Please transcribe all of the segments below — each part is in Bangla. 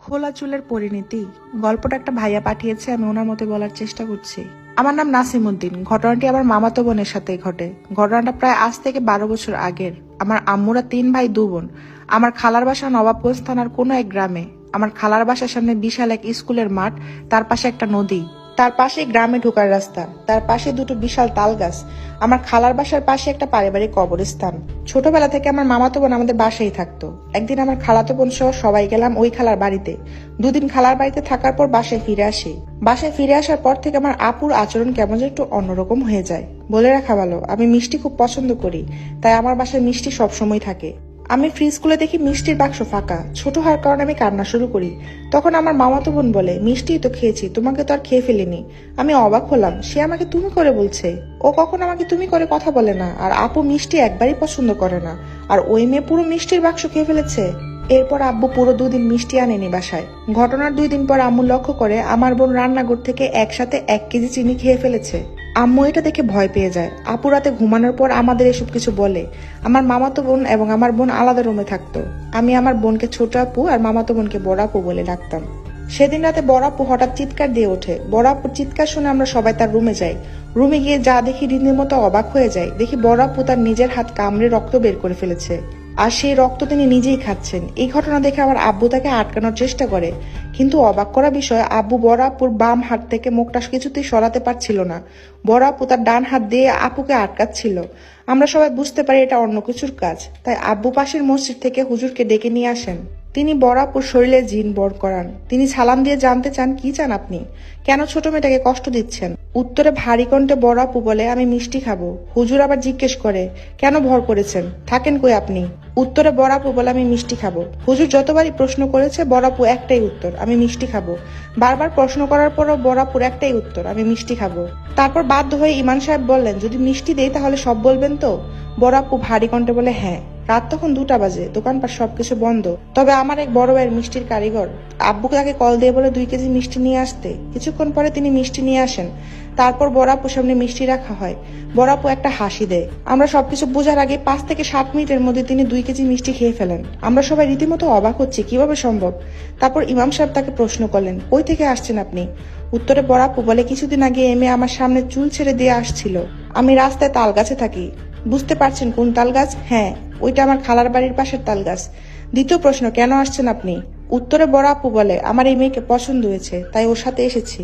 খোলা চুলের পরিণতি গল্পটা একটা ভাইয়া পাঠিয়েছে, আমি ওনার মতো বলার চেষ্টা করছি। আমার নাম নাসিমউদ্দিন। ঘটনাটি আমার মামাতো বোনের সাথে ঘটে। ঘটনাটা প্রায় আজ থেকে 12 বছর আগের। আমার আম্মুরা 3 ভাই 2 বোন। আমার খালার বাসা নবাবগঞ্জ থানার কোনো এক গ্রামে। আমার খালার বাসার সামনে বিশাল এক স্কুলের মাঠ, তার পাশে একটা নদী, তার পাশে গ্রামে ঢোকার রাস্তা, তার পাশে দুটো বিশাল তাল গাছ। আমার খালার বাসার পাশে একটা পারিবারিক কবরস্থান। ছোটবেলা থেকে আমার মামাতো বোন আমাদের বাসায় থাকতো। একদিন আমার খালাতো বোন সহ সবাই গেলাম ওই খালার বাড়িতে। দুদিন খালার বাড়িতে থাকার পর বাসায় ফিরে আসি। বাসায় ফিরে আসার পর থেকে আমার আপুর আচরণ কেমন যেন একটু অন্যরকম হয়ে যায়। বলে রাখা ভালো, আমি মিষ্টি খুব পছন্দ করি, তাই আমার বাসায় মিষ্টি সবসময় থাকে। আমি ফ্রিজ খুলে দেখি মিষ্টির বাক্স ফাঁকা। ছোট হওয়ার কারণে আমি কান্না শুরু করি। তখন আমার মামাতো বোন বলে, মিষ্টিই তো খেয়েছি, তোমাকে তো আর খেয়ে ফেলিনি। আমি অবাক হলাম, সে আমাকে তুমি করে বলছে। ও কখন আমাকে তুমি করে কথা বলে না, আর আপু মিষ্টি একবারই পছন্দ করে না, আর ওই মেয়ে পুরো মিষ্টির বাক্স খেয়ে ফেলেছে। এরপর আব্বু পুরো 2 দিন মিষ্টি আনেনি বাসায়। ঘটনার 2 দিন পর আম্মু লক্ষ্য করে আমার বোন রান্নাঘর থেকে একসাথে 1 কেজি চিনি খেয়ে ফেলেছে। আম্মু এটা দেখে ভয় পেয়ে যায়। আপু রাতে ঘুমানোর পর আমাদের এসব কিছু বলে। আমার মামাতো বোন এবং আমার বোন আলাদা রুমে থাকতো। আমি আমার বোনকে ছোট আপু আর মামাতো বোনকে বড় আপু বলে ডাকতাম। সেদিন রাতে বড় আপু হঠাৎ চিৎকার দিয়ে ওঠে। বড় আপুর চিৎকার শুনে আমরা সবাই তার রুমে যাই। রুমে গিয়ে যা দেখি রীতির মতো অবাক হয়ে যায়। দেখি বড় আপু তার নিজের হাত কামড়ে রক্ত বের করে ফেলেছে, আর সেই রক্ত তিনি নিজেই খাচ্ছেন। এই ঘটনা দেখে আমার আব্বু তাকে আটকানোর চেষ্টা করে, কিন্তু অবাক করা বিষয়, আব্বু বড় আপুর বাম হাত থেকে মুখটা কিছুতেই সরাতে পারছিল না। বড় আপু তার ডান হাত দিয়ে আপুকে আটকাচ্ছিল। আমরা সবাই বুঝতে পারি এটা অন্য কিছুর কাজ, তাই আব্বু পাশের মসজিদ থেকে হুজুরকে ডেকে নিয়ে আসেন। তিনি বড় আপুর শরীরে জিন বর করান। তিনি সালাম দিয়ে জানতে চান, কি চান আপনি, কেন ছোট মেয়েটাকে কষ্ট দিচ্ছেন। উত্তরে ভারী কণ্ঠে বড় আপু বলে, আমি মিষ্টি খাবো। হুজুর আবার জিজ্ঞেস করে, কেন ভর করেছেন, থাকেন কই আপনি। উত্তরে বড় আপু বলে, আমি মিষ্টি খাবো। হুজুর যতবারই প্রশ্ন করেছে বড় আপু একটাই উত্তর, আমি মিষ্টি খাবো। বারবার প্রশ্ন করার পরও বড় আপুর একটাই উত্তর, আমি মিষ্টি খাবো। তারপর বাধ্য হয়ে ইমাম সাহেব বললেন, যদি মিষ্টি দেই তাহলে সব বলবেন তো। বড় আপু ভারী কণ্ঠে বলে, হ্যাঁ। রাত তখন 2টা বাজে, দোকানপাট সবকিছু বন্ধ। তবে আমার এক বড় ভাইয়ের মিষ্টির কারিগর। আব্বুকে তাকে কল দিয়ে বলে 2 কেজি মিষ্টি নিয়ে আসতে। কিছুক্ষণ পরে তিনি মিষ্টি নিয়ে আসেন। তারপর বড় আপুর সামনে মিষ্টি রাখা হয়। বড় আপু একটা হাসি দেয়। আমরা সবকিছু বোঝার আগে 5 থেকে 7 মিনিটের মধ্যে তিনি 2 কেজি মিষ্টি খেয়ে ফেলেন। আমরা সবাই রীতিমতো অবাক হচ্ছি, কিভাবে সম্ভব। তারপর ইমাম সাহেব তাকে প্রশ্ন করলেন, কই থেকে আসছেন আপনি। উত্তরে বড় আপু বলে, কিছুদিন আগে এমে আমার সামনে চুল ছেড়ে দিয়ে আসছিল। আমি রাস্তায় তাল গাছে থাকি। বুঝতে পারছেন কোন তাল গাছ? হ্যাঁ, ওইটা আমার খালার বাড়ির পাশের তাল গাছ। দ্বিতীয় প্রশ্ন, কেন আসছেন আপনি। উত্তরে বড় আপু বলে, আমার এই মেয়েকে পছন্দ হয়েছে, তাই ওর সাথে এসেছি।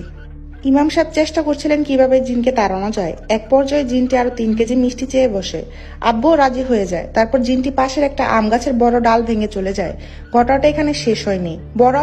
ইমাম সাহেব চেষ্টা করছিলেন কিভাবে জিনকে তাড়ানো যায়। এক পর্যায়ে জিনটি আরো 3 কেজি মিষ্টি চেয়ে বসে। আব্বুও রাজি হয়ে যায়। তারপর জিনটি পাশের একটা আম গাছের বড় ডাল ভেঙে চলে যায়। ঘটনাটা এখানে শেষ হয়নি। বড়